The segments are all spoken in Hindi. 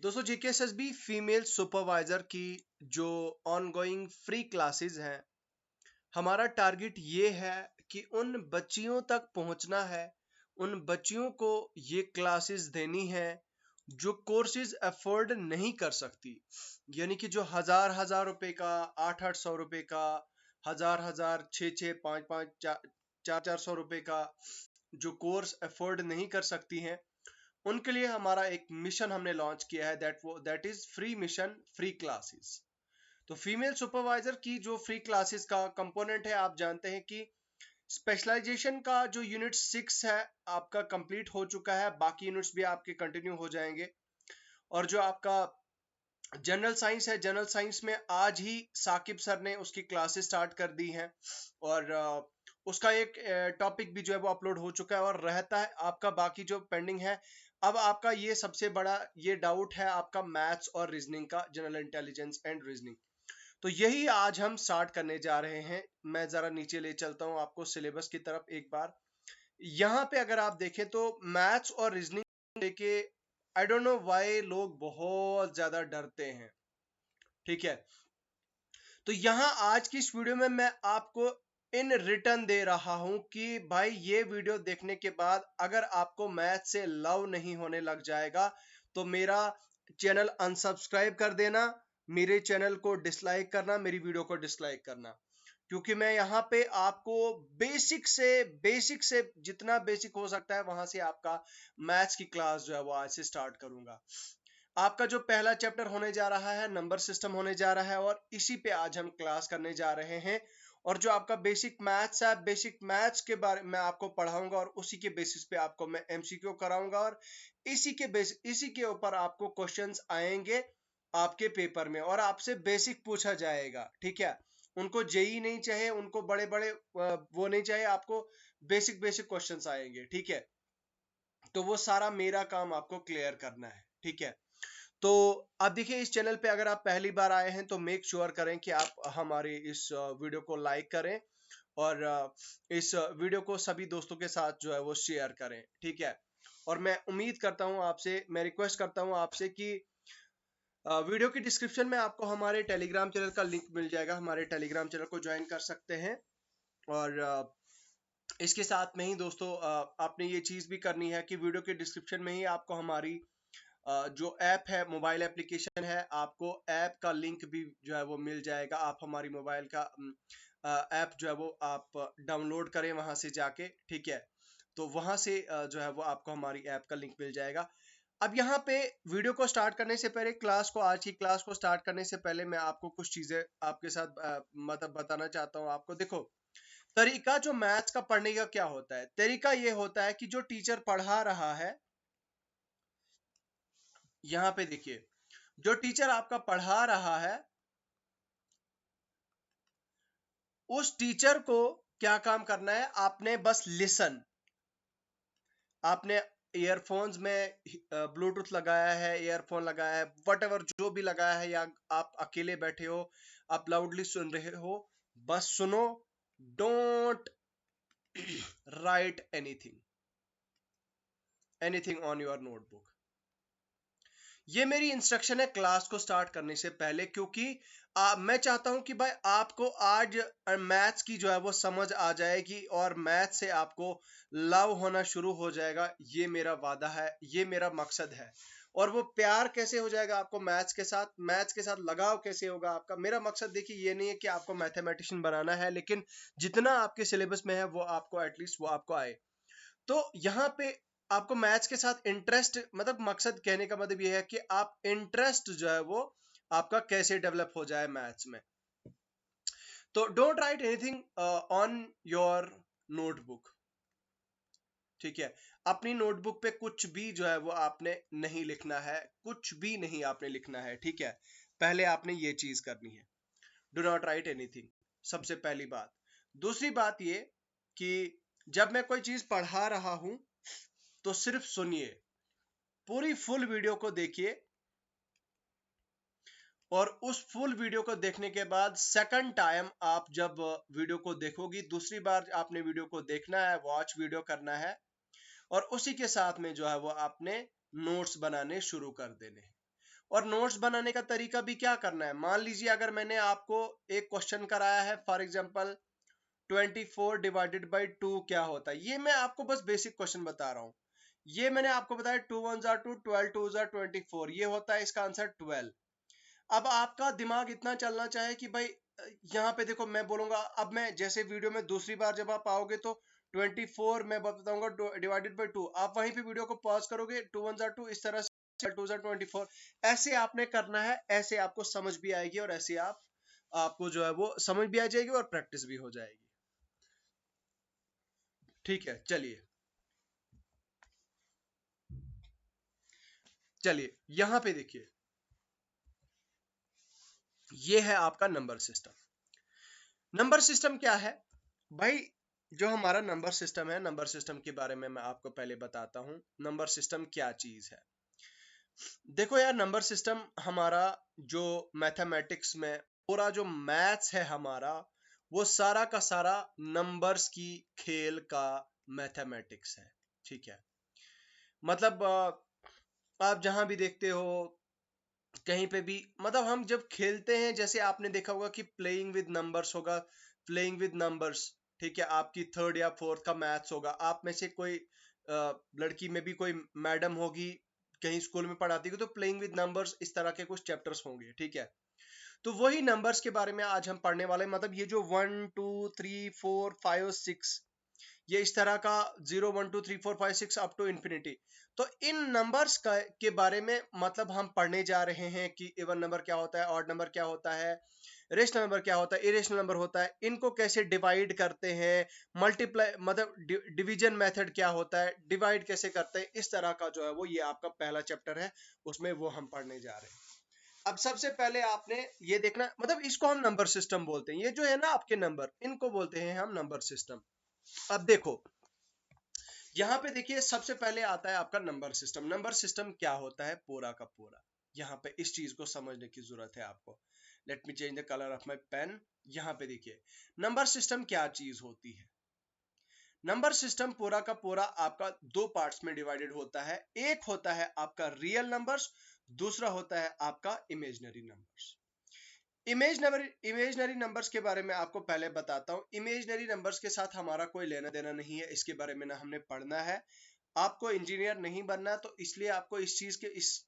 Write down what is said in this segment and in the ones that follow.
दोस्तों जीकेएसएसबी फीमेल सुपरवाइजर की जो ऑनगोइंग फ्री क्लासेस हैं, हमारा टारगेट ये है कि उन बच्चियों तक पहुंचना है, उन बच्चियों को ये क्लासेस देनी है जो कोर्सेज अफोर्ड नहीं कर सकती। यानी कि जो हजार हजार रुपए का, 800-800 रुपए का, हजार हजार, 6-6, 5-5, 400-400 रुपए का जो कोर्स अफोर्ड नहीं कर सकती हैं, उनके लिए हमारा एक मिशन हमने लॉन्च किया है, that is free mission free classes. तो फीमेल सुपरवाइजर की जो फ्री क्लासेस का कंपोनेंट है, आप जानते हैं कि स्पेशलाइजेशन का जो यूनिट 6 है आपका कंप्लीट हो चुका है, बाकी यूनिट्स भी आपके कंटिन्यू हो जाएंगे। और जो आपका जनरल साइंस है, जनरल साइंस में आज ही साकिब सर ने उसकी क्लासेस स्टार्ट कर दी हैं और उसका एक टॉपिक भी जो है वो अपलोड हो चुका है और रहता है आपका बाकी जो पेंडिंग है। अब आपका ये सबसे बड़ा ये डाउट है आपका मैथ्स और रीजनिंग का, जनरल इंटेलिजेंस एंड रीजनिंग। तो यही आज हम स्टार्ट करने जा रहे हैं। मैं जरा नीचे ले चलता हूं आपको सिलेबस की तरफ एक बार। यहाँ पे अगर आप देखें तो मैथ्स और रीजनिंग लेके आई डोंट नो व्हाई लोग बहुत ज्यादा डरते हैं, ठीक है। तो यहाँ आज की इस वीडियो में मैं आपको इन रिटर्न दे रहा हूं कि भाई ये वीडियो देखने के बाद अगर आपको मैथ से लव नहीं होने लग जाएगा तो मेरा चैनल अनसब्सक्राइब कर देना, मेरे चैनल को डिसलाइक करना, मेरी वीडियो को डिसलाइक करना। क्योंकि मैं यहाँ पे आपको बेसिक से जितना बेसिक हो सकता है वहां से आपका मैथ्स की क्लास जो है वो आज से स्टार्ट करूंगा। आपका जो पहला चैप्टर होने जा रहा है नंबर सिस्टम होने जा रहा है और इसी पे आज हम क्लास करने जा रहे हैं। और जो आपका बेसिक मैथ्स है, बेसिक मैथ्स के बारे में आपको पढ़ाऊंगा और उसी के बेसिस पे आपको मैं एमसीक्यू कराऊंगा और इसी के ऊपर आपको क्वेश्चंस आएंगे आपके पेपर में और आपसे बेसिक पूछा जाएगा, ठीक है। उनको जेई नहीं चाहिए, उनको बड़े बड़े वो नहीं चाहिए, आपको बेसिक बेसिक क्वेश्चंस आएंगे, ठीक है। तो वो सारा मेरा काम आपको क्लियर करना है, ठीक है। तो आप देखिए इस चैनल पे अगर आप पहली बार आए हैं तो मेक श्योर करें कि आप हमारे इस वीडियो को लाइक करें और इस वीडियो को सभी दोस्तों के साथ जो है वो शेयर करें, ठीक है। और मैं उम्मीद करता हूं आपसे, मैं रिक्वेस्ट करता हूं आपसे कि वीडियो की डिस्क्रिप्शन में आपको हमारे टेलीग्राम चैनल का लिंक मिल जाएगा, हमारे टेलीग्राम चैनल को ज्वाइन कर सकते हैं। और इसके साथ में ही दोस्तों आपने ये चीज भी करनी है कि वीडियो के डिस्क्रिप्शन में ही आपको हमारी जो ऐप है, मोबाइल एप्लीकेशन है, आपको ऐप का लिंक भी जो है वो मिल जाएगा। आप हमारी मोबाइल का ऐप जो है वो आप डाउनलोड करें वहां से जाके, ठीक है। तो वहां से जो है वो आपको हमारी ऐप का लिंक मिल जाएगा। अब यहाँ पे वीडियो को स्टार्ट करने से पहले, आज की क्लास को स्टार्ट करने से पहले मैं आपको कुछ चीजें आपके साथ मतलब बताना चाहता हूँ। आपको देखो, तरीका जो मैथ्स का पढ़ने का क्या होता है, तरीका ये होता है कि जो टीचर पढ़ा रहा है, यहाँ पे देखिए जो टीचर आपका पढ़ा रहा है उस टीचर को क्या काम करना है, आपने बस लिसन, आपने ईयरफोन्स में ब्लूटूथ लगाया है, ईयरफोन लगाया है, वट जो भी लगाया है, या आप अकेले बैठे हो, आप लाउडली सुन रहे हो, बस सुनो। Don't write anything on your notebook. ये मेरी इंस्ट्रक्शन है क्लास को स्टार्ट करने से पहले, क्योंकि मैं चाहता हूं कि भाई आपको आज मैथ्स की जो है वो समझ आ जाएगी और मैथ्स से आपको लव होना शुरू हो जाएगा। ये मेरा वादा है, ये मेरा मकसद है। और वो प्यार कैसे हो जाएगा आपको मैथ्स के साथ लगाव कैसे होगा आपका। मेरा मकसद देखिए ये नहीं है कि आपको मैथमेटिशियन बनाना है, लेकिन जितना आपके सिलेबस में है वो आपको एटलीस्ट वो आपको आए। तो यहाँ पे आपको मैथ्स के साथ इंटरेस्ट, मतलब मकसद कहने का मतलब ये है कि आप इंटरेस्ट जो है वो आपका कैसे डेवलप हो जाए मैथ्स में। तो don't write anything on your notebook, ठीक है। अपनी नोटबुक पे कुछ भी जो है वो आपने नहीं लिखना है, कुछ भी नहीं आपने लिखना है, ठीक है। पहले आपने ये चीज करनी है, डू नॉट राइट एनीथिंग, सबसे पहली बात। दूसरी बात ये कि जब मैं कोई चीज पढ़ा रहा हूं तो सिर्फ सुनिए, पूरी फुल वीडियो को देखिए और उस फुल वीडियो को देखने के बाद सेकंड टाइम आप जब वीडियो को देखोगी, दूसरी बार आपने वीडियो को देखना है, वॉच वीडियो करना है और उसी के साथ में जो है वो आपने नोट्स बनाने शुरू कर देने। और नोट्स बनाने का तरीका भी क्या करना है, मान लीजिए अगर मैंने आपको एक क्वेश्चन कराया है, फॉर एग्जांपल 24 डिवाइडेड बाई 2 क्या होता है, ये मैं आपको बस बेसिक क्वेश्चन बता रहा हूँ। ये मैंने आपको बताया 2 1 जार 2, 12 2 जार 24, ये होता है इसका आंसर 12। अब आपका दिमाग इतना चलना चाहे कि भाई यहाँ पे देखो मैं बोलूंगा, अब मैं जैसे वीडियो में दूसरी बार जब आप आओगे तो 24 मैं बताऊंगा डिवाइडेड बाई 2, आप वहीं पे वीडियो को पॉज करोगे, 2 1 जार 2, इस तरह से 2 जार 24, ऐसे आपने करना है, ऐसे आपको समझ भी आएगी और ऐसे आपको जो है वो समझ भी आ जाएगी और प्रैक्टिस भी हो जाएगी। ठीक है, चलिए चलिए यहां पे देखिए, ये है आपका नंबर सिस्टम। नंबर सिस्टम क्या है भाई, जो हमारा नंबर सिस्टम है, नंबर सिस्टम के बारे में मैं आपको पहले बताता हूं, नंबर सिस्टम क्या चीज है। देखो यार, नंबर सिस्टम हमारा जो मैथमेटिक्स में पूरा जो मैथ्स है हमारा, वो सारा का सारा नंबर्स की खेल का मैथमेटिक्स है। ठीक है, मतलब आप जहां भी देखते हो कहीं पे भी, मतलब हम जब खेलते हैं, जैसे आपने देखा होगा कि प्लेइंग विद नंबर्स होगा, प्लेइंग विद नंबर्स, ठीक है, आपकी थर्ड या फोर्थ का मैथ्स होगा, आप में से कोई लड़की में भी कोई मैडम होगी, कहीं स्कूल में पढ़ाती होगी, तो प्लेइंग विद नंबर्स इस तरह के कुछ चैप्टर्स होंगे। ठीक है, तो वही नंबर्स के बारे में आज हम पढ़ने वाले हैं। मतलब ये जो 1 2 3 4 5 6, ये इस तरह का 0 1 2 3 4 5 6 अप टू इन्फिनिटी, तो इन नंबर्स का के बारे में मतलब हम पढ़ने जा रहे हैं कि इवन नंबर क्या होता है, ऑड नंबर क्या होता है, रेशनल नंबर क्या होता है, इरेशनल नंबर होता है, इनको कैसे डिवाइड करते हैं, मल्टीप्लाई मतलब डिवीजन मेथड क्या होता है, डिवाइड कैसे करते हैं, इस तरह का जो है वो ये आपका पहला चैप्टर है, उसमें वो हम पढ़ने जा रहे हैं। अब सबसे पहले आपने ये देखना, मतलब इसको हम नंबर सिस्टम बोलते हैं, ये जो है ना आपके नंबर, इनको बोलते हैं हम नंबर सिस्टम। अब देखो यहाँ पे देखिए, सबसे पहले आता है आपका नंबर सिस्टम। नंबर सिस्टम क्या होता है पूरा का पूरा, यहाँ पे इस चीज को समझने की जरूरत है आपको। Let me change the colour of my pen. यहाँ पे देखिए नंबर सिस्टम क्या चीज होती है। नंबर सिस्टम पूरा का पूरा आपका दो पार्ट्स में डिवाइडेड होता है। एक होता है आपका रियल नंबर्स, दूसरा होता है आपका इमेजिनरी नंबर्स। इमेजनरी नंबर्स के बारे में आपको पहले बताता हूँ। इमेजनरी नंबर्स के साथ हमारा कोई लेना देना नहीं है, इसके बारे में ना हमने पढ़ना है। आपको इंजीनियर नहीं बनना, तो इसलिए आपको इस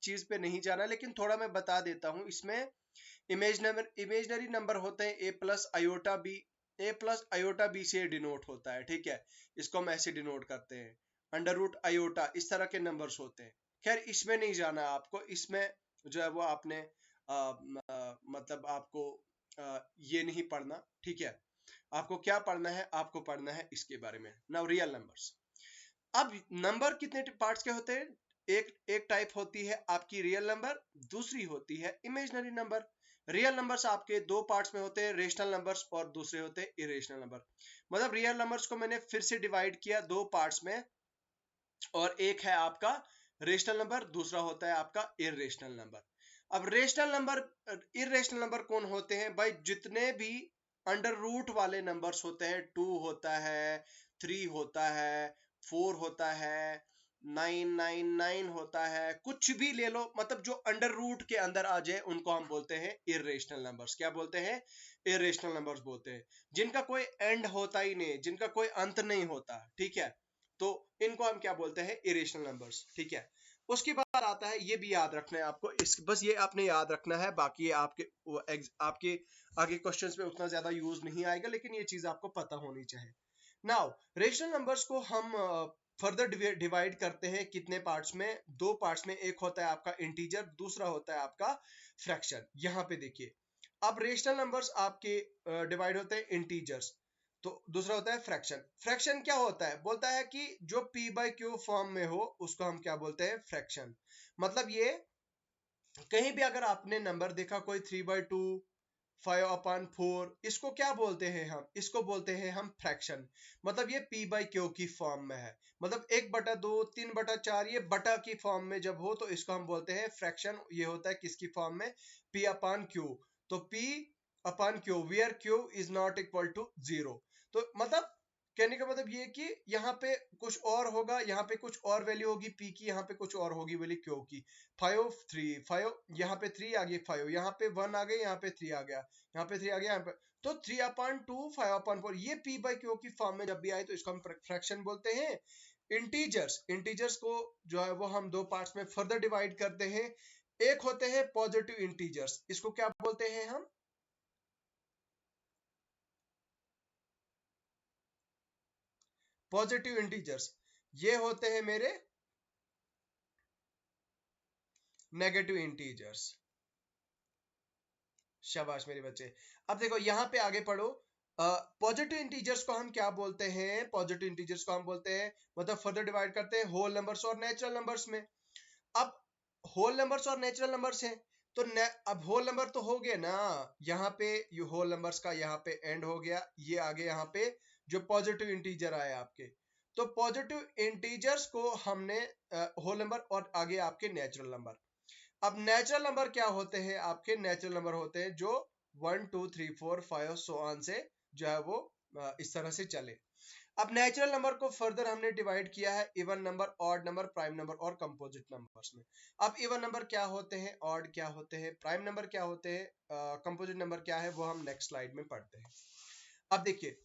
चीज पे नहीं जाना, लेकिन थोड़ा मैं बता देता हूँ। इसमें इमेजनरी नंबर होते हैं ए प्लस आयोटा बी। ए प्लस आयोटा बी से डिनोट होता है, ठीक है, इसको हम ऐसे डिनोट करते हैं, अंडर रूट आयोटा, इस तरह के नंबर्स होते हैं। खैर इसमें नहीं जाना आपको, इसमें जो है वो आपने मतलब आपको ये नहीं पढ़ना। ठीक है, आपको क्या पढ़ना है, आपको पढ़ना है इसके बारे में। Now real numbers. अब नंबर कितने पार्ट्स के होते हैं, एक एक टाइप होती है आपकी रियल नंबर, दूसरी होती है इमेजिनरी नंबर। रियल नंबर्स आपके दो पार्ट्स में होते हैं, रेशनल नंबर्स और दूसरे होते हैं इरेशनल नंबर। मतलब रियल नंबर्स को मैंने फिर से डिवाइड किया दो पार्ट्स में, और एक है आपका रेशनल नंबर, दूसरा होता है आपका इरेशनल नंबर। अब रेशनल नंबर, इरेशनल नंबर कौन होते हैं भाई, जितने भी अंडर रूट वाले नंबर्स होते हैं, 2 होता है, 3 होता है, 4 होता है, 999 होता है, कुछ भी ले लो, मतलब जो अंडर रूट के अंदर आ जाए उनको हम बोलते हैं इरेशनल नंबर्स। क्या बोलते हैं, इरेशनल नंबर्स बोलते हैं, जिनका कोई एंड होता ही नहीं, जिनका कोई अंत नहीं होता। ठीक है, तो इनको हम क्या बोलते हैं, इरेशनल नंबर्स। ठीक है, उसके बाद आता है, ये भी याद रखना है आपको, इस बस ये आपने याद रखना है, बाकी ये आपके आगे क्वेश्चंस में उतना ज्यादा यूज नहीं आएगा, लेकिन ये चीज आपको पता होनी चाहिए। नाउ रेशनल नंबर्स को हम फर्दर डिवाइड करते हैं कितने पार्ट्स में, दो पार्ट्स में, एक होता है आपका इंटीजर, दूसरा होता है आपका फ्रैक्शन। यहाँ पे देखिए, अब रेशनल नंबर्स आपके डिवाइड होते हैं इंटीजर्स, तो दूसरा होता है फ्रैक्शन। फ्रैक्शन क्या होता है, बोलता है कि जो p बाई क्यू फॉर्म में हो उसको हम क्या बोलते हैं, फ्रैक्शन। मतलब ये कहीं भी अगर आपने नंबर देखा कोई 3/2, 5/4, इसको क्या बोलते हैं हम, इसको बोलते हैं हम फ्रैक्शन। मतलब ये p बाई क्यू की फॉर्म में है, मतलब 1/2, 3/4, ये बटा की फॉर्म में जब हो तो इसको हम बोलते हैं फ्रैक्शन। ये होता है किसकी फॉर्म में, p/q। तो p/q where q is not equal to 0, तो मतलब कहने का मतलब ये कि यहाँ पे कुछ और होगा, यहाँ पे कुछ और वैल्यू होगी p की, यहाँ पे कुछ और होगी वैल्यू q की। 5 3 5, यहाँ पे 3 आ गई, 5 यहाँ पे 1 आ गई, यहाँ पे 3 आ गया, यहाँ पे 3 आ गया, यहाँ पे तो 3/2 5/4 ये p by q की फॉर्म में जब भी आए तो इसको हम फ्रैक्शन बोलते हैं। इंटीजर्स को जो है वो हम दो पार्ट्स में फर्दर डिवाइड करते हैं। एक होते हैं पॉजिटिव इंटीजर्स, इसको क्या बोलते हैं हम? Positive integers. ये होते हैं मेरे नेगेटिव इंटीजर्स। शाबाश मेरे बच्चे। अब देखो यहाँ पे आगे पढ़ो। पॉजिटिव इंटीजर्स को हम क्या बोलते हैं? पॉजिटिव इंटीजर्स को हम बोलते हैं, मतलब फर्दर डिवाइड करते हैं होल नंबर्स और नेचुरल नंबर्स में। अब होल नंबर्स और नेचुरल नंबर्स हैं तो अब होल नंबर तो हो गए ना, यहाँ पे ये होल नंबर्स का यहाँ पे एंड हो गया, ये आगे यहाँ पे जो पॉजिटिव इंटीजर आए आपके, तो पॉजिटिव इंटीजर्स को हमने होल नंबर और आगे आपके नेचुरल नंबर। अब नेचुरल नंबर क्या होते हैं? आपके नेचुरल नंबर होते हैं जो 1 2 3 4 5 सो ऑन से जो है वो इस तरह से चले। अब नेचुरल नंबर को फर्दर हमने डिवाइड किया है even number, odd number, prime number और कंपोजिट नंबर्स में। अब इवन नंबर क्या होते हैं, ऑड क्या होते हैं, प्राइम नंबर क्या होते हैं, कंपोजिट नंबर क्या है, वो हम नेक्स्ट स्लाइड में पढ़ते हैं। अब देखिए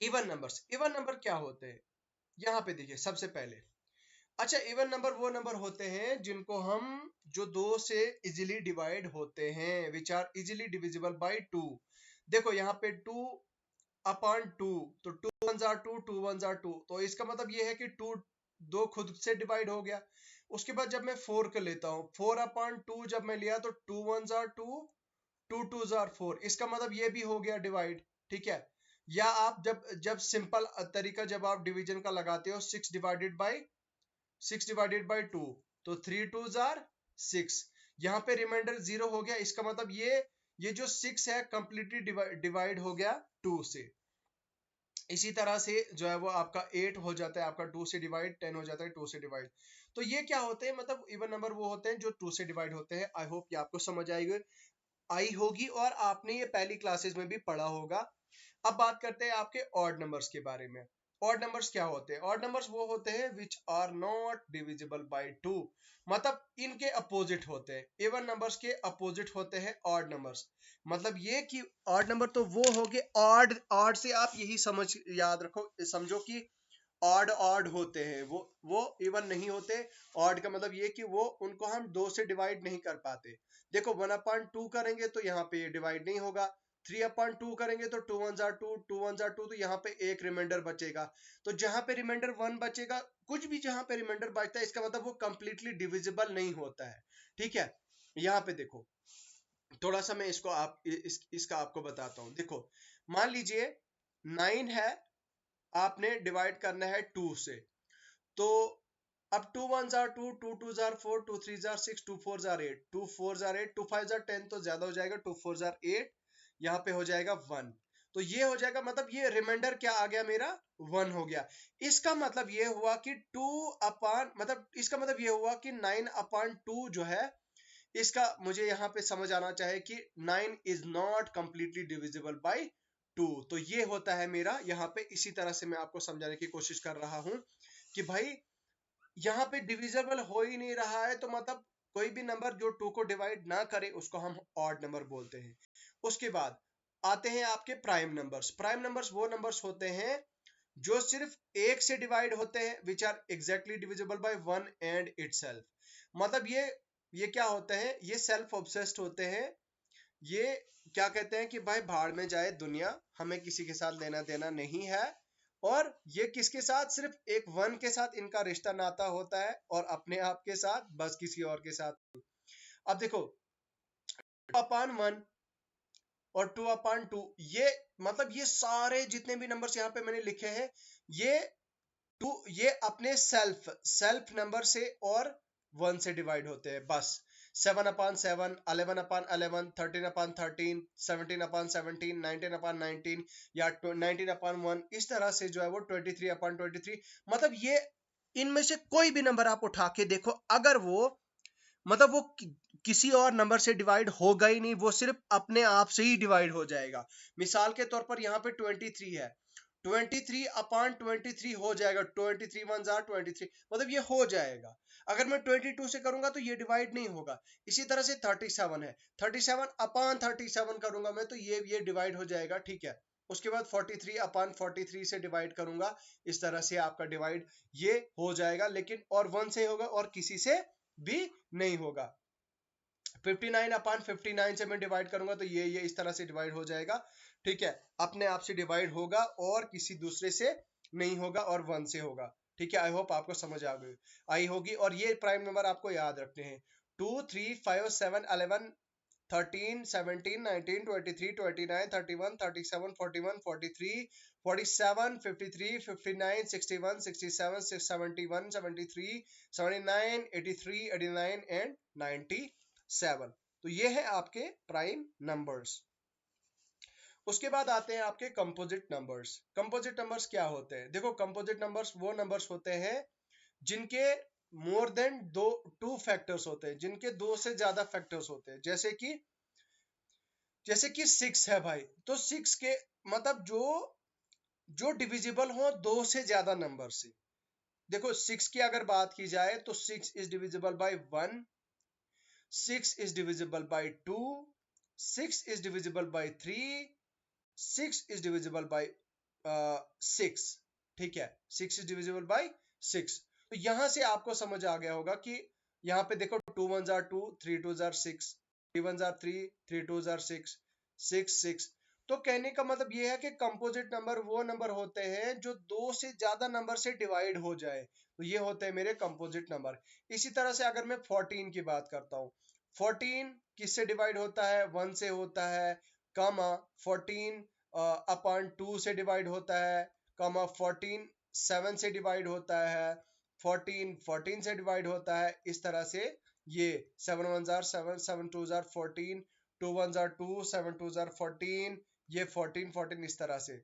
इवन नंबर क्या होते हैं, यहाँ पे देखिए सबसे पहले। अच्छा, इवन नंबर वो नंबर होते हैं जिनको हम जो दो से इजीली डिवाइड होते हैं, which are easily divisible by 2। देखो यहाँ पे 2/2, तो 2 1s are 2, 2 1s are 2, तो इसका मतलब ये है कि 2 खुद से डिवाइड हो गया। उसके बाद जब मैं 4 का लेता हूँ, 4/2 जब मैं लिया तो 2 1s are 2, 2 2s are 4, इसका मतलब ये भी हो गया डिवाइड। ठीक है, या आप जब सिंपल तरीका जब आप डिवीजन का लगाते हो, 6 डिवाइडेड बाय 2, तो 3 2s are 6, यहाँ पे रिमाइंडर 0 हो गया, इसका मतलब ये जो 6 है कंप्लीटली डिवाइड हो गया 2 से। इसी तरह से जो है वो आपका 8 हो जाता है, आपका 2 से डिवाइड, 10 हो जाता है 2 से डिवाइड। तो ये क्या होते हैं, मतलब इवन नंबर वो होते हैं जो 2 से डिवाइड होते हैं। आई होप ये आपको समझ आई होगी और आपने ये पहली क्लासेस में भी पढ़ा होगा। अब बात करते हैं आपके ऑड नंबर्स के बारे में। ऑड नंबर्स क्या होते हैं? ऑड नंबर्स वो होते हैं which are not divisible by 2, मतलब इनके अपोजिट होते हैं। इवन नंबर्स के अपोजिट होते हैं ऑड नंबर्स। मतलब ये कि ऑड नंबर तो वो हो गए, ऑड से आप यही याद रखो, समझो कि ऑड ऑड होते हैं, वो इवन नहीं होते। ऑड का मतलब ये कि वो उनको हम 2 से डिवाइड नहीं कर पाते। देखो 1/2 करेंगे तो यहाँ पे ये डिवाइड नहीं होगा, 3/2 करेंगे तो 2 1s are 2, 2 1s are 2, तो यहाँ पे एक रिमाइंडर बचेगा। तो जहां पे रिमाइंडर 1 बचेगा, कुछ भी जहां पे रिमाइंडर बचता है, इसका मतलब वो कंप्लीटली डिविजिबल नहीं होता है। ठीक है, यहाँ पे देखो थोड़ा सा मैं इसका आपको बताता हूँ। देखो मान लीजिए 9 है, आपने डिवाइड करना है 2 से, तो अब 2 1s are 2, 2 2s are 4, 2 3s are 6, 2 4s are 8, 2 4s are 8, 2 5s are 10, तो ज्यादा हो जाएगा, 2 4s are 8, यहाँ पे हो जाएगा 1, तो ये हो जाएगा, मतलब ये रिमाइंडर क्या आ गया मेरा, 1 हो गया। इसका मतलब ये हुआ कि 2 अपान, मतलब इसका मतलब ये हुआ कि 9/2 जो है, इसका मुझे यहाँ पे समझ आना चाहिए कि 9 is not completely divisible by 2, तो ये होता है मेरा यहाँ पे। इसी तरह से मैं आपको समझाने की कोशिश कर रहा हूँ कि भाई यहाँ पे डिविजिबल हो ही नहीं रहा है, तो मतलब कोई भी नंबर जो 2 को डिवाइड ना करे उसको हम ऑड नंबर बोलते हैं। उसके बाद आते हैं आपके प्राइम नंबर्स। प्राइम नंबर्स वो नंबर्स होते हैं जो सिर्फ एक से डिवाइड होते हैं, which are exactly divisible by 1 and itself. मतलब ये क्या होते हैं, ये सेल्फ ऑब्सेस्ड होते हैं। ये क्या कहते हैं कि भाई भाड़ में जाए दुनिया, हमें किसी के साथ लेना देना नहीं है, और ये किसके साथ, सिर्फ एक 1 के साथ इनका रिश्ता नाता होता है, और अपने आप के साथ, बस किसी और के साथ। अब देखो 2/1 और 2/2, ये मतलब ये सारे जितने भी नंबर्स यहाँ पे मैंने लिखे हैं, ये ये अपने सेल्फ नंबर से और 1 से डिवाइड होते हैं बस। 7/7, 11/11, 13/13, 17/17, 19/19, या 19/1, इस तरह से जो है वो 23/23। मतलब ये इनमें से कोई भी नंबर आप उठा के देखो, अगर वो मतलब वो किसी और नंबर से डिवाइड होगा ही नहीं, वो सिर्फ अपने आप से ही डिवाइड हो जाएगा। मिसाल के तौर पर यहाँ पे 23 है, 23 अपॉन 23 हो जाएगा, 23 वन जार 23, मतलब ये हो जाएगा। अगर मैं 22 से करूंगा तो ये डिवाइड नहीं होगा। इसी तरह से 37 है, 37 अपॉन 37 करूंगा मैं तो ये डिवाइड हो जाएगा, ठीक है। उसके बाद 43 अपॉन 43 से डिवाइड करूंगा, इस तरह से आपका डिवाइड ये हो जाएगा, लेकिन और 1 से होगा और किसी से भी नहीं होगा। 59 अपॉन 59 से मैं डिवाइड करूंगा तो ये इस तरह से डिवाइड हो जाएगा, ठीक है। अपने आप से डिवाइड होगा और किसी दूसरे से नहीं होगा और 1 से होगा, ठीक है। आई होप आपको समझ आ गई आई होगी। और ये प्राइम नंबर आपको याद रखने हैं, 2 3 5 7 11 13 17 19 23 29 31 37 41 43 47 53 59 61 67 71 73 79 83 89 एंड 97। तो ये है आपके प्राइम नंबर्स। उसके बाद आते हैं आपके कंपोजिट नंबर्स। कंपोजिट नंबर्स क्या होते हैं? देखो, कंपोजिट नंबर्स वो नंबर्स होते हैं जिनके मोर देन 2 फैक्टर्स होते हैं, जिनके 2 से ज्यादा फैक्टर्स होते हैं। जैसे कि 6 है भाई, तो 6 के मतलब जो डिविजिबल हो 2 से ज्यादा नंबर से। देखो, 6 की अगर बात की जाए तो 6 is divisible by 1, 6 is divisible by 2, 6 is divisible by 3, 6 is divisible by 6, ठीक है। 6 is divisible by 6। तो यहां से आपको समझ आ गया होगा कि यहाँ पे देखो, 2 1 जार 2, 3 2 जार 6, 3 1 जार 3, 3 2 जार 6, 6 6। तो कहने का मतलब ये है कि कंपोजिट नंबर वो नंबर होते हैं जो 2 से ज्यादा नंबर से डिवाइड हो जाए, तो ये होते हैं मेरे कंपोजिट नंबर। इसी तरह से अगर मैं 14 की बात करता हूँ, 14 किससे डिवाइड होता है? 1 से होता है, कमा 14 अपॉन 2 से डिवाइड होता है, कमा 14 7 से डिवाइड होता है, 14 14 से डिवाइड होता है। इस तरह से ये 7 1 जार 7, 7 2 जार 14, 2 1 जार 2, 7 2 जार 14, ये 14 14 इस तरह से।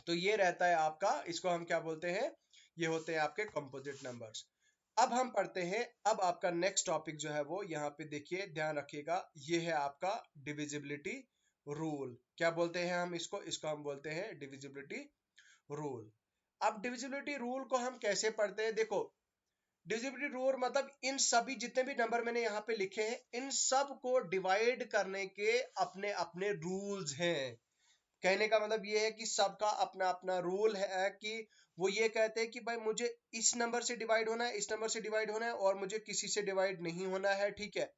तो ये रहता है आपका, इसको हम क्या बोलते हैं? ये होते हैं आपके कंपोजिट नंबर्स। अब हम पढ़ते हैं, अब आपका नेक्स्ट टॉपिक जो है वो यहाँ पे देखिए, ध्यान रखिएगा, ये है आपका डिविजिबिलिटी रूल। क्या बोलते हैं हम इसको हम बोलते हैं डिविजिबिलिटी रूल। अब डिविजिबिलिटी रूल को हम कैसे पढ़ते हैं? देखो, डिविजिबिलिटी रूल मतलब इन सभी जितने भी नंबर मैंने यहाँ पे लिखे हैं, इन सब को डिवाइड करने के अपने अपने रूल्स हैं। कहने का मतलब ये है कि सबका अपना अपना रूल है कि वो ये कहते हैं कि भाई मुझे इस नंबर से डिवाइड होना है, इस नंबर से डिवाइड होना है, और मुझे किसी से डिवाइड नहीं होना है, ठीक है।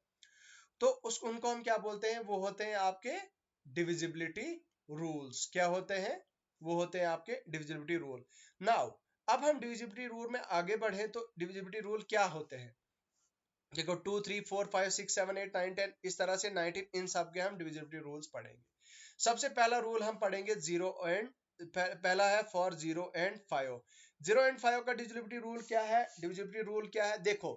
तो उनको हम क्या बोलते हैं? वो होते हैं आपके डिविजिबिलिटी रूल्स। क्या होते हैं? वो होते हैं आपके डिविजिबिलिटी रूल। नाउ अब हम डिविजिबिलिटी रूल में आगे बढ़े तो डिविजिबिलिटी रूल क्या होते हैं? देखो, 2 3 4 5 6 7 8 9 10 इस तरह से 19, इन सब के हम डिविजिबिलिटी रूल्स पढ़ेंगे। सबसे पहला रूल हम पढ़ेंगे जीरो एंड, पहला है फॉर 0 एंड 5। 0 एंड 5 का डिविजिबिलिटी रूल क्या है? डिविजिबिलिटी रूल क्या है? देखो,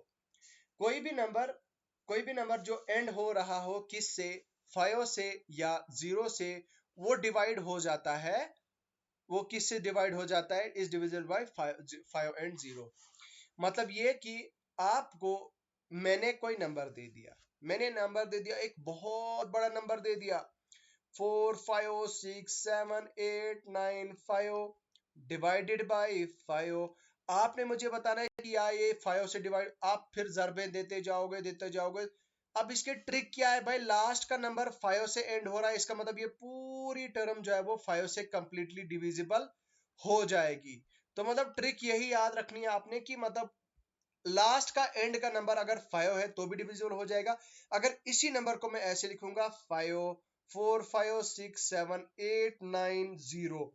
कोई भी नंबर जो एंड हो रहा हो किस से, 5 से या 0 से, वो डिवाइड हो जाता है। वो किस से डिवाइड हो जाता है? Is divisible bye 5 and 0। मतलब ये कि आपको मैंने कोई नंबर दे दिया, एक बहुत बड़ा नंबर दे दिया, 4 5 6 7 8 9 5 डिवाइडेड बाय 5। आपने मुझे बताना है कि यार ये 5 से डिवाइड, आप फिर ज़रबे देते जाओगे। अब इसके ट्रिक क्या है भाई? लास्ट का नंबर 5 से एंड हो रहा है, इसका मतलब ये पूरी टर्म जो है वो 5 से कंप्लीटली डिविजिबल हो जाएगी। तो मतलब ट्रिक यही याद रखनी है आपने कि मतलब लास्ट का एंड का नंबर अगर 5 है तो भी डिविजिबल हो जाएगा। अगर इसी नंबर को मैं ऐसे लिखूंगा 5 4 5 6 7 8 9 0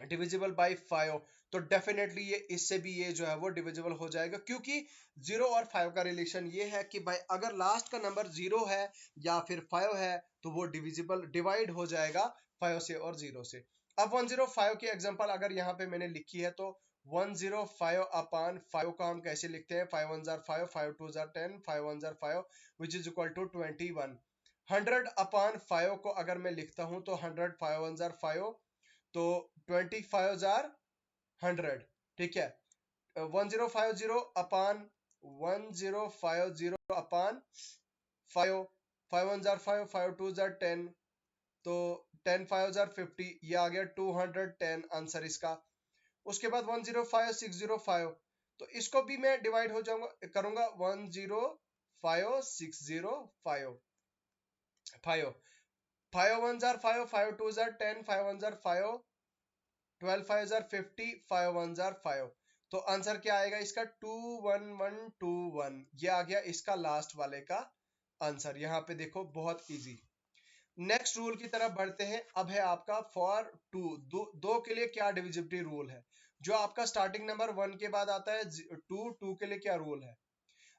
डिविजिबल बाय 5, तो डेफिनेटली ये इससे भी ये जो है वो डिविजिबल हो जाएगा, क्योंकि 0 और 5 का रिलेशन ये है कि भाई अगर लास्ट का नंबर 0 है या फिर 5 है तो वो डिवाइड हो जाएगा 5 से और 0 से। अब 105 की एग्जांपल अगर यहाँ पे मैंने लिखी है तो 105 अपॉन 5 का हम कैसे लिखते हैं? 5 1 जार 5, 5 2 जार 10, 5 1 जार 5 which is equal to 21। 100 upon 5 को अगर मैं लिखता हूं तो 100 5 1 जार 5, तो 25 जार 100, ठीक है। 1050 अपॉन 1050 अपॉन 5, 5 1 जार 5, 5 2 जार 10, तो 10 5 जार 50, ये आ गया 210 आंसर इसका। उसके बाद 105605, तो इसको भी मैं डिवाइड हो जाऊंगा करूंगा 105605 5 5 1 जार 5 5 2 जार 10 5 1 जार 5 12 5 जार 50 5 1 जार 5, तो आंसर क्या आएगा इसका 21121, ये आ गया इसका लास्ट वाले का आंसर। यहाँ पे देखो बहुत इजी। नेक्स्ट रूल की तरफ बढ़ते हैं। अब है आपका फॉर टू, दो के लिए क्या डिविजिबिलिटी रूल है। जो आपका स्टार्टिंग नंबर 1 के बाद आता है 2 के लिए क्या रूल है।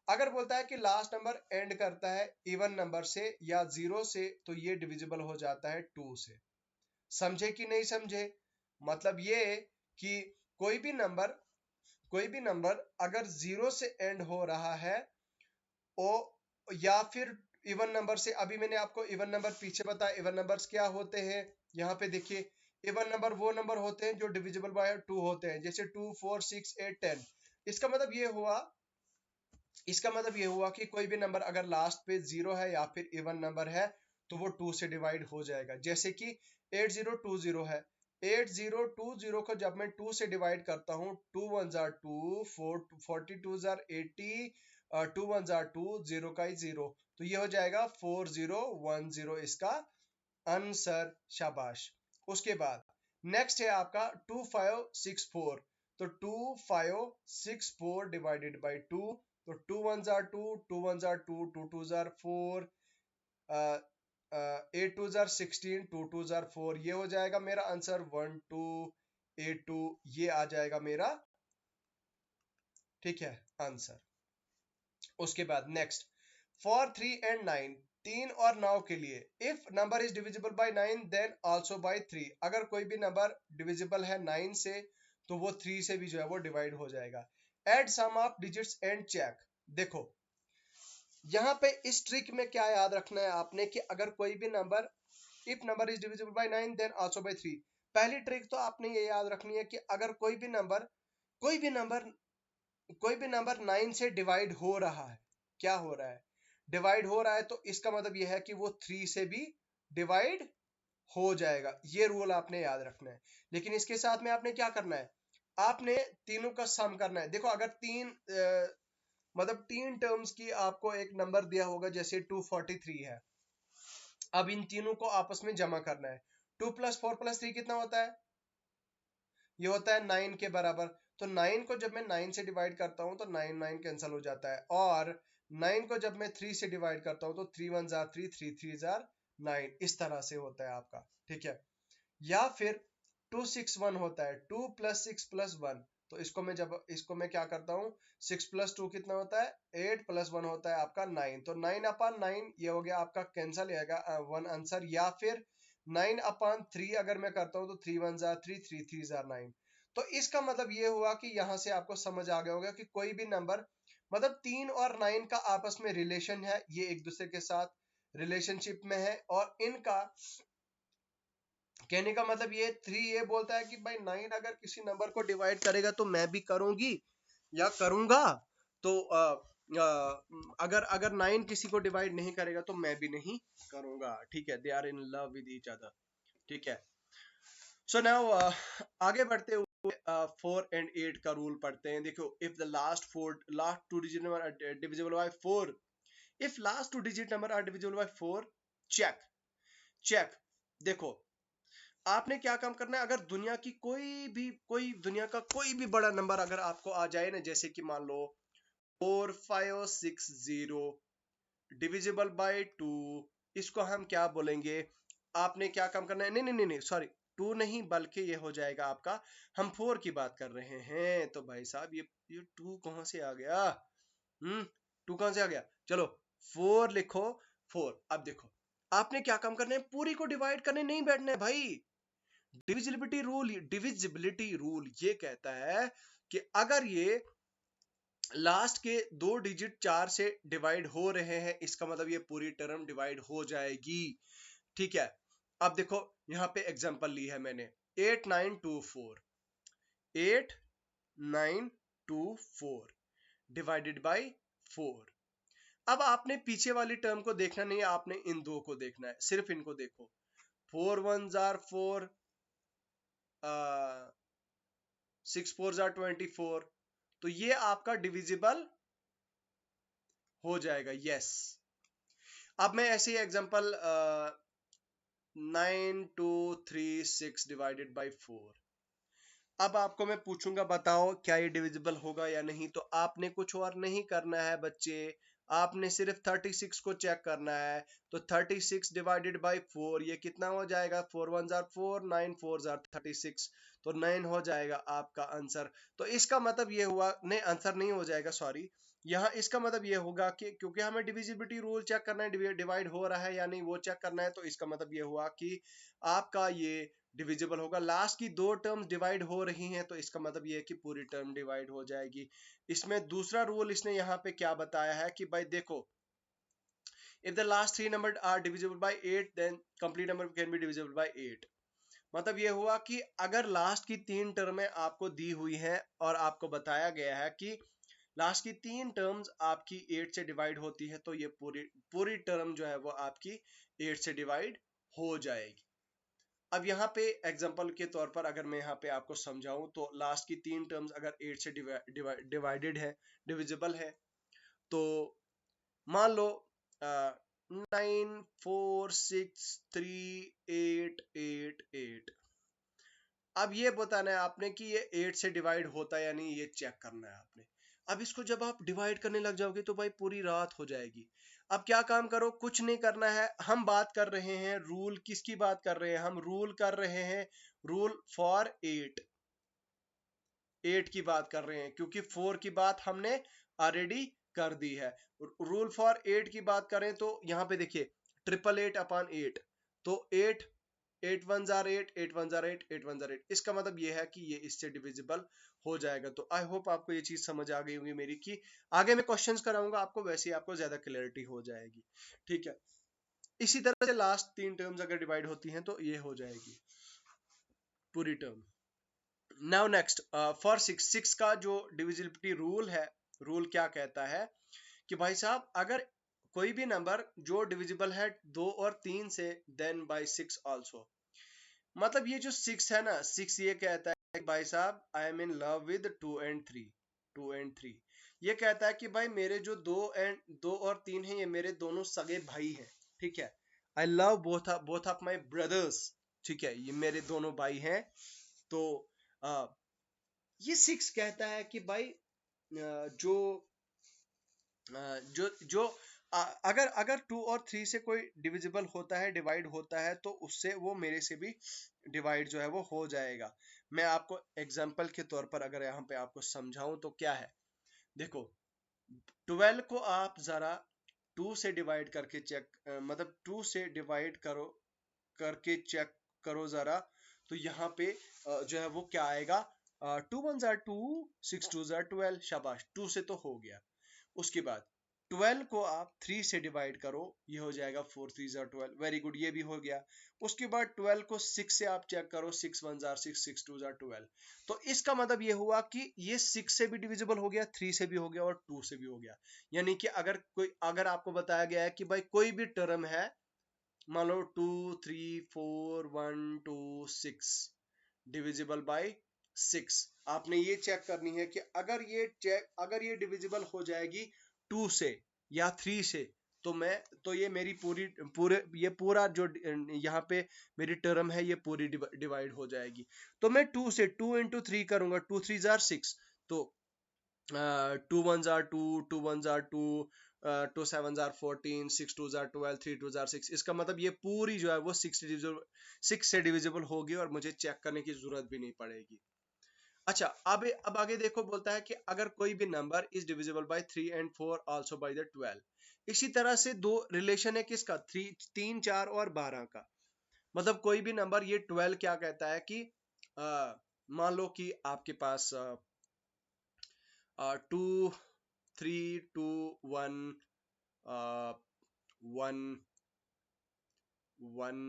अगर बोलता है कि लास्ट नंबर एंड करता है इवन नंबर से या 0 से, तो ये डिविजिबल हो जाता है 2 से। समझे कि नहीं समझे। मतलब ये कि कोई भी नंबर अगर 0 से एंड हो रहा है ओ, या फिर इवन नंबर से, अभी मैंने आपको इवन नंबर पीछे बताया इवन नंबर्स क्या होते हैं। यहाँ पे देखिए इवन नंबर वो नंबर होते हैं जो डिविजिबल बाय 2 होते हैं, जैसे 2 4 6 8 10। इसका मतलब ये हुआ कि कोई भी नंबर अगर लास्ट पे 0 है या फिर इवन नंबर है तो वो 2 से डिवाइड हो जाएगा। जैसे कि 8020 है, 8020 को जब मैं 2 से डिवाइड करता हूँ, 2 1 जार 2 42 जार 80, 2 1 जार 2, 0 का ही 0, तो ये हो जाएगा 4010 इसका आंसर। शाबाश। उसके बाद नेक्स्ट है आपका 2564, तो 2564 डिवाइडेड बाई 2, तो 2 1 जार 2, 2 1 जार 2, 2 2 जार 4, 8 2 जार 16, 2 2 जार 4, ये हो जाएगा मेरा आंसर 1282, ये आ जाएगा मेरा, ठीक है, आंसर। उसके बाद नेक्स्ट फॉर 3 एंड 9, 3 और 9 के लिए, if number is divisible by 9 then also by 3, अगर कोई भी नंबर डिविजिबल है 9 से तो वो 3 से भी जो है वो डिवाइड हो जाएगा। Add sum of digits and check. देखो यहाँ पे इस ट्रिक में क्या याद रखना है आपने कि अगर कोई भी number, if number is divisible by 9 then also by 3, पहली ट्रिक तो आपने ये याद रखनी है कि अगर कोई भी नंबर कोई भी नंबर 9 से डिवाइड हो रहा है, क्या हो रहा है, डिवाइड हो रहा है, तो इसका मतलब यह है कि वो 3 से भी डिवाइड हो जाएगा। ये रूल आपने याद रखना है। लेकिन इसके साथ में आपने क्या करना है, आपने तीनों का सम करना है। देखो अगर मतलब 3 टर्म्स की आपको एक नंबर दिया होगा, जैसे 243 है, अब इन तीनों को आपस में जमा करना है। 2 + 4 + 3 कितना होता है, ये होता है 9 के बराबर। तो 9 को जब मैं 9 से डिवाइड करता हूं तो 9 9 कैंसिल हो जाता है, और 9 को जब मैं 3 से डिवाइड करता हूं तो 3 1 जार 3, 3 3 जार 9, इस तरह से होता है आपका, ठीक है। या फिर 2 6 1 होता है, 2 + 6 + 1, तो इसको मैं क्या करता हूँ, 6 + 2 कितना होता है, 8 + 1 होता है आपका 9, तो 9/9 ये हो गया आपका, कैंसिल आएगा 1 आंसर। या फिर 9/3 अगर मैं करता हूँ तो 3 1 जार 3, 3 3 जार 9। तो इसका मतलब ये हुआ कि यहां से आपको समझ आ गया होगा कि कोई भी नंबर, मतलब 3 और 9 का आपस में रिलेशन है, ये एक दूसरे के साथ रिलेशनशिप में है, और इनका कहने का मतलब ये 3 ये बोलता है कि भाई 9 अगर किसी नंबर को डिवाइड करेगा तो मैं भी करूंगी या करूंगा, तो अगर अगर 9 किसी को डिवाइड नहीं करेगा तो मैं भी नहीं करूंगा, ठीक है। They are in love with each other, ठीक है। सो नाउ आगे बढ़ते हुए 4 एंड 8 का रूल पढ़ते हैं। देखो if the last two digit number are divisible by 4, if last two digit number are divisible by 4, check. देखो आपने क्या काम करना है, अगर दुनिया का कोई भी बड़ा नंबर अगर आपको आ जाए ना, जैसे कि मान लो 4560 डिविजिबल बाय 2, इसको हम क्या बोलेंगे। आपने क्या काम करना है, नहीं सॉरी, 2 नहीं बल्कि ये हो जाएगा आपका, हम 4 की बात कर रहे हैं, तो भाई साहब ये 2 कहां से आ गया, 2 कहां से आ गया, चलो 4 लिखो। 4, अब देखो आपने क्या काम करना है, पूरी को डिवाइड करने नहीं बैठना है भाई। डिविजिबिलिटी रूल ये कहता है कि अगर ये लास्ट के 2 डिजिट 4 से डिवाइड हो रहे हैं, इसका मतलब ये पूरी टर्म डिवाइड हो जाएगी, ठीक है। अब देखो यहां पे एग्जांपल ली है मैंने, 8924 8924 डिवाइडेड बाय 4। अब आपने पीछे वाली टर्म को देखना नहीं है, आपने इन दो को देखना है, सिर्फ इनको देखो। 4 1 जार 4, 6 4 जार 24, तो ये आपका डिविजिबल हो जाएगा। यस, अब मैं ऐसे ही एग्जांपल 9 2 3 6 डिवाइडेड बाय 4, अब आपको मैं पूछूंगा बताओ क्या ये डिविजिबल होगा या नहीं, तो आपने कुछ और नहीं करना है बच्चे, आपने सिर्फ 36 को चेक करना है। तो 36 डिवाइडेड बाय 4 ये कितना हो जाएगा, 4 1 जार 4, 9 4 जार 36, तो 9 हो जाएगा आपका आंसर। तो इसका मतलब ये हुआ, नहीं आंसर नहीं हो जाएगा, सॉरी, यहाँ इसका मतलब ये होगा कि क्योंकि हमें डिविजिबिलिटी रूल चेक करना है, डिवाइड हो रहा है या नहीं वो चेक करना है, तो इसका मतलब ये हुआ कि आपका ये डिविजिबल होगा। लास्ट की दो टर्म्स डिवाइड हो रही हैं, तो इसका मतलब ये है कि पूरी टर्म डिवाइड हो जाएगी। इसमें दूसरा रूल इसने यहाँ पे क्या बताया है कि भाई देखो, if the last three numbers are divisible by 8 then complete number can be divisible by 8। मतलब ये हुआ कि अगर लास्ट की तीन टर्में आपको दी हुई हैं और आपको बताया गया है कि लास्ट की तीन टर्म्स आपकी 8 से डिवाइड होती है, तो ये पूरी पूरी टर्म जो है वो आपकी 8 से डिवाइड हो जाएगी। अब यहाँ पे एग्जांपल के तौर पर अगर मैं यहाँ पे आपको समझाऊं, तो लास्ट की तीन टर्म्स अगर 8 से डिवाइडेड है, डिविजिबल है, तो मान लो 9 4 6 3 8 8 8। अब ये बताना है आपने कि ये 8 से डिवाइड होता है या नहीं, ये चेक करना है आपने। अब इसको जब आप डिवाइड करने लग जाओगे तो भाई पूरी रात हो जाएगी। अब क्या काम करो, कुछ नहीं करना है, हम बात कर रहे हैं रूल, किसकी बात कर रहे हैं, हम रूल कर रहे हैं रूल फॉर 8, 8 की बात कर रहे हैं, क्योंकि 4 की बात हमने ऑलरेडी कर दी है। रूल फॉर 8 की बात करें तो यहाँ पे देखिए 888 अपॉन 8, तो 8 8 1 जार 8, 8 1 जार 8, 8 1 जार 8, इसका मतलब ये है कि ये इससे डिविजिबल हो जाएगा। तो आई होप आपको ये चीज समझ आ गई होगी मेरी, कि आगे मैं क्वेश्चंस कराऊंगा आपको, वैसे ही आपको ज्यादा क्लैरिटी हो जाएगी। ठीक है, इसी तरह से लास्ट तीन टर्म्स अगर डिवाइड होती हैं तो ये हो जाएगी पूरी टर्म। नाउ नेक्स्ट फॉर 6 का जो डिविजिबिलिटी रूल है, रूल क्या कहता है कि भाई साहब अगर कोई भी नंबर जो डिविजिबल है 2 और 3 से, देन बाय 6 आल्सो। मतलब ये जो 6 है ना, 6 ये कहता है भाई साहब I am in love with 2 and 3, 2 and 3, ये कहता है कि भाई मेरे जो 2 और 3 हैं ये मेरे दोनों सगे भाई हैं। ठीक है, I love both of my brothers. ठीक है, ये मेरे दोनों भाई हैं। तो ये 6 कहता है कि भाई जो जो जो अगर अगर 2 और 3 से कोई डिविजिबल होता है, डिवाइड होता है, तो उससे वो मेरे से भी डिवाइड जो है वो हो जाएगा। मैं आपको एग्जांपल के तौर पर अगर यहाँ पे आपको समझाऊं तो क्या है, देखो 12 को आप जरा 2 से डिवाइड करके चेक, मतलब 2 से डिवाइड करो करके चेक करो जरा, तो यहाँ पे जो है वो क्या आएगा, 2 1 जार 2, 6 2 जार 12, शाबाश 2 से तो हो गया। उसके बाद 12 को आप 3 से डिवाइड करो, ये हो जाएगा 4 3 जार 12, वेरी गुड, ये भी हो गया। उसके बाद 12 को 6 से आप चेक करो, 6 1 जार 6, 6 2 जार 12। तो इसका मतलब ये हुआ कि ये 6 से भी डिविजिबल हो गया, 3 से भी हो गया और 2 से भी हो गया। यानी कि अगर आपको बताया गया है कि भाई कोई भी टर्म है, मान लो 2 3 4 1 2 6 डिविजिबल बाय 6, आपने ये चेक करनी है कि अगर ये डिविजिबल हो जाएगी 2 से या 3 से, तो ये मेरी ये पूरा जो यहाँ पे मेरी टर्म है ये पूरी डिवाइड हो जाएगी। तो मैं 2 से 2 इंटू 3 करूंगा, 2 3 जार 6, तो 2 1 जार 2, 2 1 जार 2, 2 7 जार 14, 6 2 जार 12, 3 2 जार 6। इसका मतलब ये पूरी जो है वो 6 से डिविजिबल होगी और मुझे चेक करने की जरूरत भी नहीं पड़ेगी। अच्छा, अब आगे देखो, बोलता है कि अगर कोई भी number is divisible bye 3 and 4 also by the 12। इसी तरह से दो रिलेशन है किसका, 3 4 और 12 का। मतलब कोई भी नंबर, ये 12 क्या कहता है कि मान लो कि आपके पास 2 3 2 1 1 1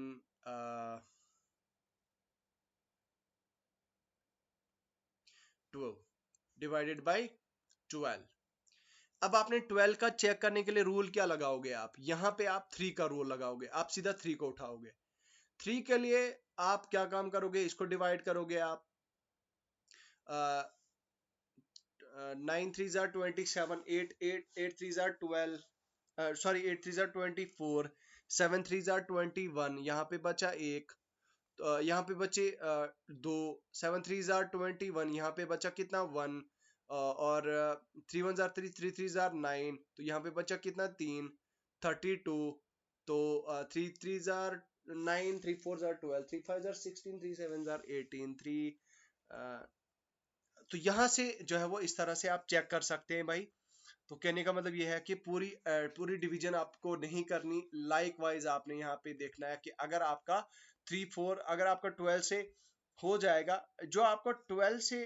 2 डिवाइडेड बाय 12। अब आपने 12 का चेक करने के लिए रूल क्या लगाओगे, आप यहाँ पे आप 3 का रूल लगाओगे, आप सीधा 3 को उठाओगे। 3 के लिए आप क्या काम करोगे, इसको डिवाइड करोगे आप, 9 3 jar 27, 8 3 jar 12, sorry 8 3 jar 24, 7 3 jar 21, यहाँ पे बचा एक, यहाँ पे बचे दो, 7 3 जार 21, यहाँ पे बचा कितना 1, और 3 1 जार 3, 3 3 जार 9, तो यहाँ पे बचा कितना 3, 32, तो 3 3 जार 9, 3 4 जार 12, 3 5 जार 16, 3 7 जार 18, 3, तो यहाँ से जो है वो इस तरह से आप चेक कर सकते हैं भाई। तो कहने का मतलब ये है कि पूरी डिवीजन आपको नहीं करनी, लाइक वाइज आपने यहाँ पे देखना है कि अगर आपका 3 4, अगर आपका 12 से हो जाएगा, जो आपको 12 से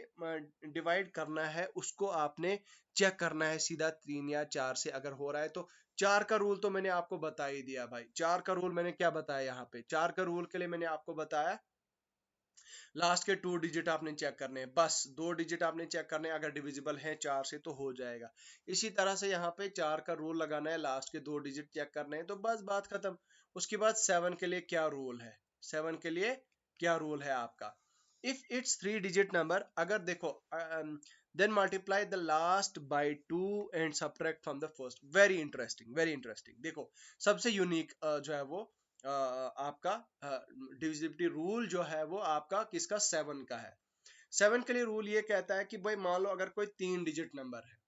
डिवाइड करना है उसको आपने चेक करना है सीधा 3 या 4 से अगर हो रहा है तो। 4 का रूल तो मैंने आपको बता ही दिया भाई। 4 का रूल मैंने क्या बताया यहाँ पे, 4 का रूल के लिए मैंने आपको बताया लास्ट के 2 डिजिट आपने चेक करने हैं, बस 2 डिजिट आपने चेक करने हैं, अगर डिविजिबल है 4 से तो हो जाएगा। इसी तरह से यहाँ पे 4 का रूल लगाना है, लास्ट के 2 डिजिट चेक करने हैं, तो बस बात खत्म। उसके बाद 7 के लिए क्या रूल है, 7 के लिए क्या रूल है आपका, इफ इट्स 3 डिजिट नंबर, अगर देखो then multiply the last by 2 and subtract from the first. Very interesting, very interesting. देखो सबसे यूनिक जो है वो आपका डिविजिबिलिटी रूल जो है वो आपका किसका, 7 का है। 7 के लिए रूल ये कहता है कि भाई मान लो अगर कोई 3 डिजिट नंबर है,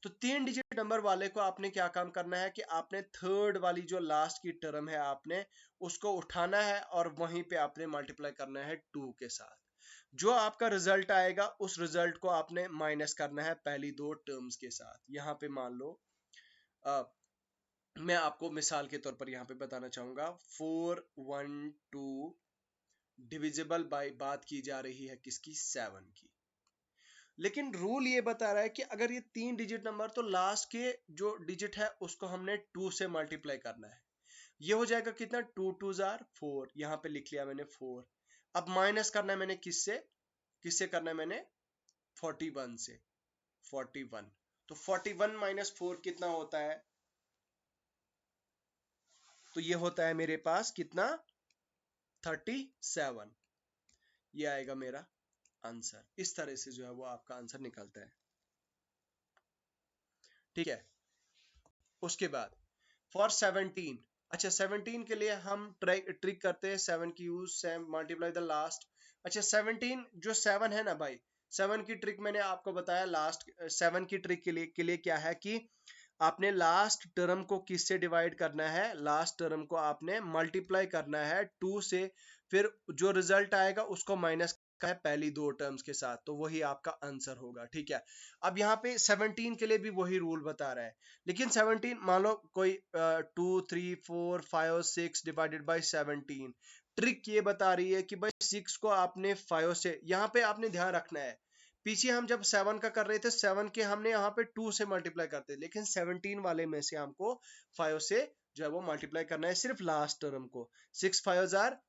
तो 3 डिजिट नंबर वाले को आपने क्या काम करना है कि आपने थर्ड वाली जो लास्ट की टर्म है आपने उसको उठाना है और वहीं पे आपने मल्टीप्लाई करना है 2 के साथ। जो आपका रिजल्ट आएगा उस रिजल्ट को आपने माइनस करना है पहली दो टर्म्स के साथ। यहाँ पे मान लो मैं आपको मिसाल के तौर पर यहाँ पे बताना चाहूंगा, 4 1 2 डिविजिबल बाय, बात की जा रही है किसकी, 7 की। लेकिन रूल ये बता रहा है कि अगर ये 3 डिजिट नंबर, तो लास्ट के जो डिजिट है उसको हमने 2 से मल्टीप्लाई करना है। ये हो जाएगा कितना, 2 2 जार 4, यहाँ पे लिख लिया मैंने 4। अब माइनस करना है मैंने किससे, किससे करना है मैंने, 41 से, 41। तो 41 माइनस 4 कितना होता है, तो ये होता है मेरे पास कितना, 37। ये आएगा मेरा आंसर। इस तरह से जो है वो आपका आंसर निकलता है, ठीक है। उसके बाद फॉर 17, अच्छा 17 के लिए हम ट्रिक करते हैं 7 की यूज, मल्टीप्लाई द लास्ट। अच्छा 17 जो 7 है ना भाई, 7 की ट्रिक मैंने आपको बताया, लास्ट 7 की ट्रिक के लिए क्या है कि आपने लास्ट टर्म को किससे डिवाइड करना है, लास्ट टर्म को आपने मल्टीप्लाई करना है 2 से, फिर जो रिजल्ट आएगा उसको माइनस का है पहली दो टर्म्स के साथ, तो वही आपका आंसर होगा, ठीक है। अब यहाँ पे 17 के लिए भी वही रूल बता रहा है, लेकिन 17 मान लो कोई 2 3 4 5 6 डिवाइडेड बाई 17, ट्रिक ये बता रही है कि भाई 6 को आपने 5 से, यहाँ पे आपने ध्यान रखना है, पीछे हम जब 7 का कर रहे थे 7 के हमने यहाँ पे 2 से मल्टीप्लाई करते, लेकिन 17 वाले में से हमको 5 से जो है वो मल्टीप्लाई करना है सिर्फ लास्ट टर्म को। 6 5 जार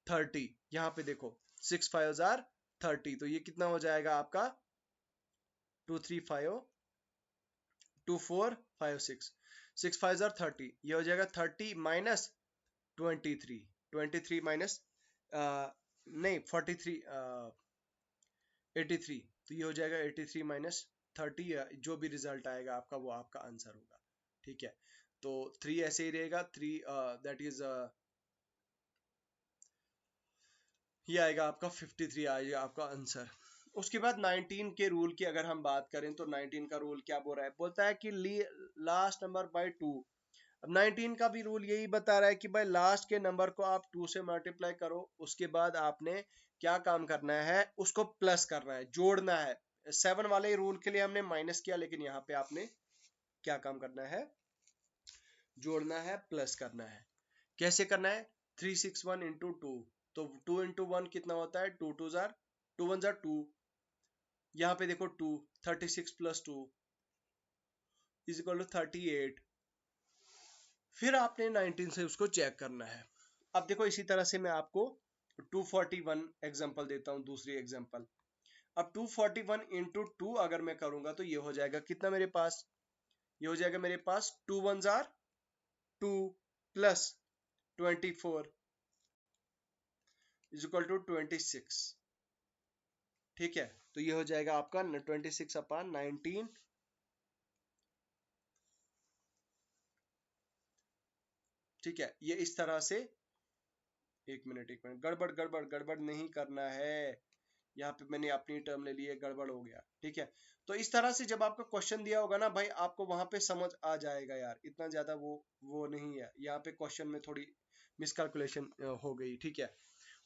30, यहाँ पे देखो 6 5 जार 30, तो ये कितना हो जाएगा आपका, 2 3 5 2 4 5 6, 6 5 जार 30, ये हो जाएगा 30 माइनस 23, 23 माइनस नहीं 43, 83, तो ये हो जाएगा 83 माइनस 30, जो भी रिजल्ट आएगा आपका वो आपका आंसर होगा, ठीक है। तो 3 ऐसे ही रहेगा, 3 दैट इज ये आएगा आपका 53 आएगा आपका आंसर। उसके बाद 19 के रूल की अगर हम बात करें तो 19 का रूल क्या बोल रहा है, बोलता है कि लास्ट नंबर बाय 2। अब 19 का भी रूल यही बता रहा है कि भाई लास्ट के नंबर को आप 2 से मल्टीप्लाई करो, उसके बाद आपने क्या काम करना है, उसको प्लस करना है, जोड़ना है। 7 वाले रूल के लिए हमने माइनस किया, लेकिन यहाँ पे आपने क्या काम करना है, जोड़ना है, प्लस करना है। कैसे करना है, 361 इंटू 2, तो 2 इंटू 1 कितना होता है, 2 2 जार 2 1 जार 2, यहाँ पे देखो 2, 36 प्लस 2 इज इक्वल टू 38। फिर आपने 19 से उसको चेक करना है। अब देखो इसी तरह से मैं आपको 241 एग्जांपल देता हूं, दूसरी एग्जांपल। अब 241 इंटू 2 अगर मैं करूंगा तो ये हो जाएगा कितना मेरे पास, ये हो जाएगा मेरे पास 2 1 जार 2 प्लस 24, इज इक्वल टू 26। ठीक है, तो ये हो जाएगा आपका 26/19। ठीक है, ये इस तरह से, एक मिनट एक मिनट, गड़बड़ गड़बड़ गड़बड़ नहीं करना है, यहाँ पे मैंने अपनी टर्म ले ली है, गड़बड़ हो गया। ठीक है, तो इस तरह से जब आपका क्वेश्चन दिया होगा ना भाई, आपको वहां पे समझ आ जाएगा यार, इतना ज्यादा वो नहीं है, यहाँ पे क्वेश्चन में थोड़ी मिसकैलकुलेशन हो गई। ठीक है,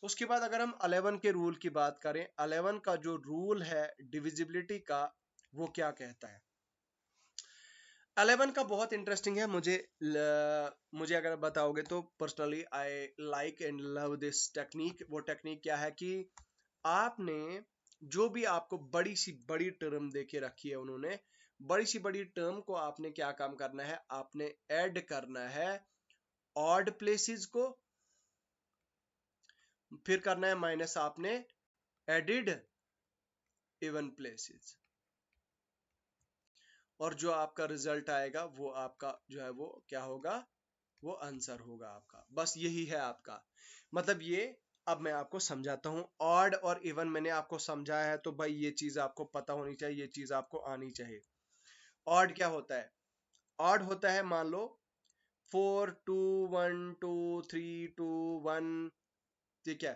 उसके बाद अगर हम 11 के रूल की बात करें, 11 का जो रूल है डिविजिबिलिटी का, वो क्या कहता है? 11 का बहुत इंटरेस्टिंग है, मुझे अगर बताओगे तो personally I like and love this technique. वो टेक्निक क्या है कि आपने जो भी आपको बड़ी सी बड़ी टर्म देके रखी है, उन्होंने बड़ी सी बड़ी टर्म को आपने क्या काम करना है, आपने ऐड करना है ऑड प्लेसेस को, फिर करना है माइनस आपने एडिड इवन प्लेसेस, और जो आपका रिजल्ट आएगा वो आपका जो है वो क्या होगा, वो आंसर होगा आपका। बस यही है आपका मतलब। ये अब मैं आपको समझाता हूँ, ऑड और इवन मैंने आपको समझाया है, तो भाई ये चीज आपको पता होनी चाहिए, ये चीज आपको आनी चाहिए। ऑड क्या होता है? ऑड होता है, मान लो 4 2 1 2 3 2 1, ठीक है,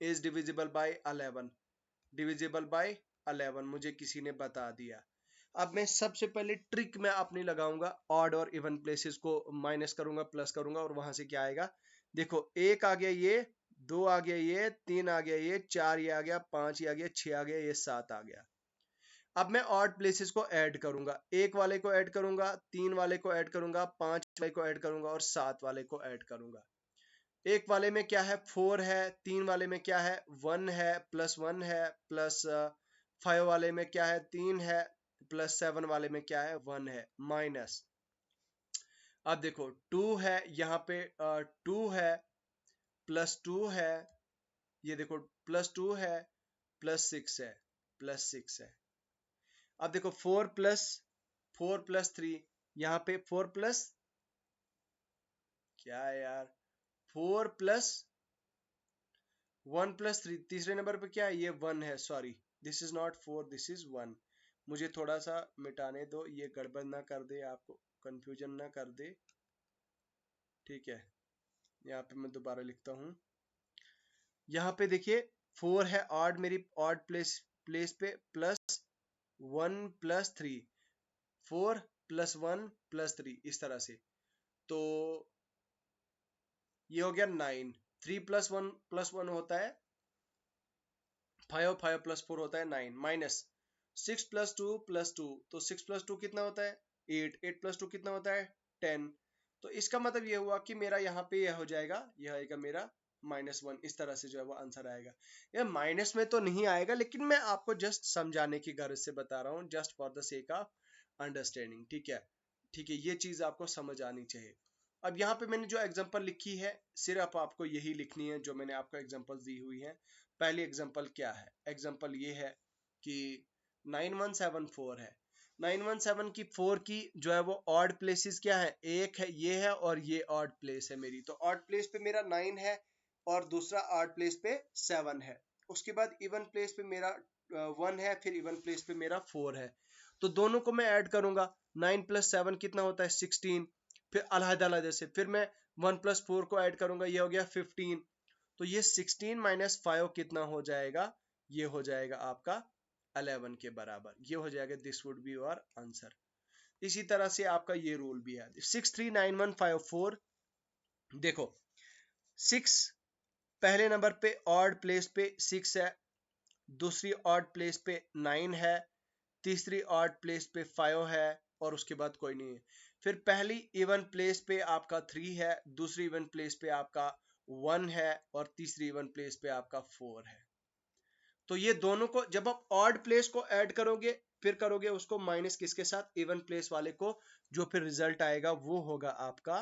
is divisible bye 11, divisible by 11 मुझे किसी ने बता दिया। अब मैं सबसे पहले ट्रिक में अपनी लगाऊंगा, ऑड और इवन प्लेसेस को माइनस करूंगा, प्लस करूंगा, और वहां से क्या आएगा, देखो, एक आ गया, ये दो आ गया, ये तीन आ गया, ये चार, ये आ गया, पांच ये आ गया, छह आ गया, ये सात आ गया। अब मैं ऑड प्लेसेस को ऐड करूंगा, एक वाले को ऐड करूंगा, तीन वाले को ऐड करूंगा, पांच वाले को ऐड करूंगा, और सात वाले को ऐड करूंगा। एक वाले में क्या है, 4 है, तीन वाले में क्या है, 1 है, प्लस 1 है, प्लस 5 वाले में क्या है, 3 है, प्लस 7 वाले में क्या है, 1 है, माइनस। अब देखो 2 है, यहाँ पे 2 है, प्लस 2 है, ये देखो प्लस 2 है, प्लस 6 है, प्लस 6 है। अब देखो 4 प्लस 3, यहाँ पे 4 प्लस, क्या है यार, 4 प्लस 1 प्लस 3, तीसरे नंबर पे क्या है, ये 1 है, sorry, this is not 4, this is 1। मुझे थोड़ा सा मिटाने दो, ये गड़बड़ ना कर दे, आपको कंफ्यूजन ना कर दे। ठीक है, यहाँ पे मैं दोबारा लिखता हूँ, यहाँ पे देखिए 4 है, ऑड, मेरी ऑड प्लेस पे, प्लस 1 प्लस 3, 4 प्लस 1 प्लस 3, इस तरह से। तो ये हो गया 9, 3 प्लस 1 होता है 5, 5 प्लस 4 होता है 9, माइनस 6 प्लस 2 प्लस 2, तो 6 प्लस 2 कितना होता है, 8, 8 प्लस 2 कितना होता है, 10। तो इसका मतलब ये हुआ कि मेरा यहाँ पे यह हो जाएगा, यह आएगा मेरा -1, इस तरह से जो है वो आंसर आएगा। यह माइनस में तो नहीं आएगा, लेकिन मैं आपको जस्ट समझाने की गर्ज से बता रहा हूँ, just for the sake of understanding. ठीक है, ठीक है, ये चीज आपको समझ आनी चाहिए। अब यहाँ पे मैंने जो एग्जांपल लिखी है, सिर्फ आपको यही लिखनी है जो मैंने आपको एग्जांपल दी हुई है। पहली एग्जांपल क्या है, एग्जांपल ये है कि 9174 है, 917 की 4 की जो है वो ऑड प्लेसेस क्या है, एक है, ये है, और ये ऑड प्लेस है मेरी। तो ऑड प्लेस पे मेरा 9 है, और दूसरा ऑड प्लेस पे 7 है। उसके बाद इवन प्लेस पे मेरा 1 है, फिर इवन प्लेस पे मेरा 4 है। तो दोनों को मैं ऐड करूंगा, 9 प्लस 7 कितना होता है, 16। फिर अलग-अलग से फिर मैं 1 प्लस 4 को ऐड करूंगा, ये हो गया 15। तो ये 16 - 5 कितना हो जाएगा, ये हो जाएगा आपका 11 के बराबर, ये हो जाएगा, this would be your answer. इसी तरह से आपका ये रूल भी है, 639154। देखो 6 पहले नंबर पे ऑड प्लेस पे 6 है, दूसरी ऑड प्लेस पे 9 है, तीसरी ऑड प्लेस पे 5 है, और उसके बाद कोई नहीं है। फिर पहली इवन प्लेस पे आपका 3 है, दूसरी इवन प्लेस पे आपका 1 है, और तीसरी इवन प्लेस पे आपका 4 है। तो ये दोनों को जब आप ऑड प्लेस को ऐड करोगे, फिर करोगे उसको माइनस किसके साथ, इवन प्लेस वाले को, जो फिर रिजल्ट आएगा वो होगा आपका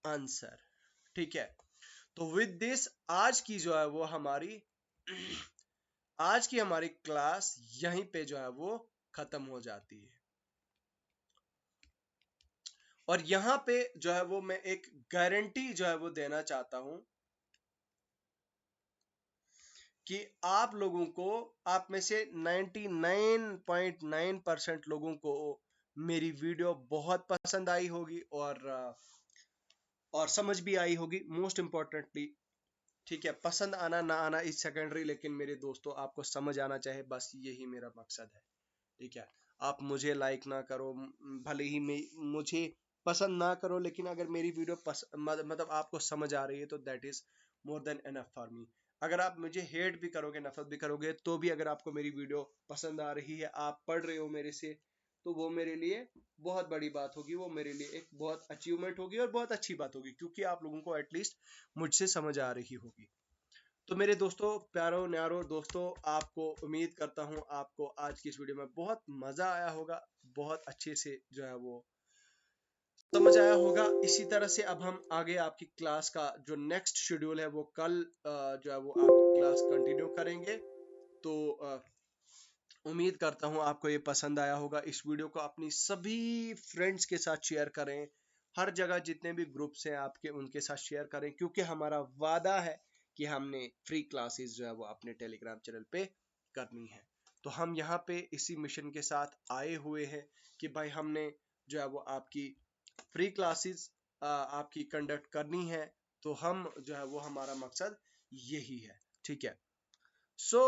आंसर। ठीक है, तो विद दिस आज की जो है वो हमारी आज की हमारी क्लास यहीं पे जो है वो खत्म हो जाती है। और यहाँ पे जो है वो मैं एक गारंटी जो है वो देना चाहता हूं, कि आप लोगों को, आप में से 99.9% लोगों को मेरी वीडियो बहुत पसंद आई होगी और समझ भी आई होगी, मोस्ट इम्पोर्टेंटली। ठीक है, पसंद आना ना आना इज सेकेंडरी, लेकिन मेरे दोस्तों आपको समझ आना चाहिए, बस यही मेरा मकसद है। ठीक है, आप मुझे लाइक ना करो, भले ही मुझे पसंद ना करो, लेकिन अगर मेरी वीडियो मतलब आपको समझ आ रही है तो that is more than enough for me. अगर आप मुझे हेट भी करोगे, नफरत भी करोगे, तो भी अगर आपको मेरी वीडियो पसंद आ रही है, आप पढ़ रहे हो मेरे से, तो वो मेरे लिए बहुत बड़ी बात होगी, वो मेरे लिए एक बहुत अचीवमेंट होगी और बहुत अच्छी बात होगी, क्योंकि आप लोगों को एटलीस्ट मुझसे समझ आ रही होगी। तो मेरे दोस्तों, प्यारो न्यारो दोस्तों, आपको उम्मीद करता हूं आपको आज की इस वीडियो में बहुत मजा आया होगा, बहुत अच्छे से जो है वो समझ आया होगा। इसी तरह से अब हम आगे आपकी क्लास का जो नेक्स्ट शेड्यूल है वो कल जो है वो आपकी क्लास कंटिन्यू करेंगे। तो उम्मीद करता हूं आपको ये पसंद आया होगा। इस वीडियो को अपनी सभी फ्रेंड्स के साथ शेयर करें, हर जगह जितने भी ग्रुप्स हैं आपके, उनके साथ शेयर करें, क्योंकि हमारा वादा है कि हमने फ्री क्लासेस जो है वो अपने टेलीग्राम चैनल पे करनी है। तो हम यहाँ पे इसी मिशन के साथ आए हुए हैं कि भाई हमने जो है वो आपकी फ्री क्लासेस आपकी कंडक्ट करनी है। तो हम जो है वो हमारा मकसद यही है। ठीक है। सो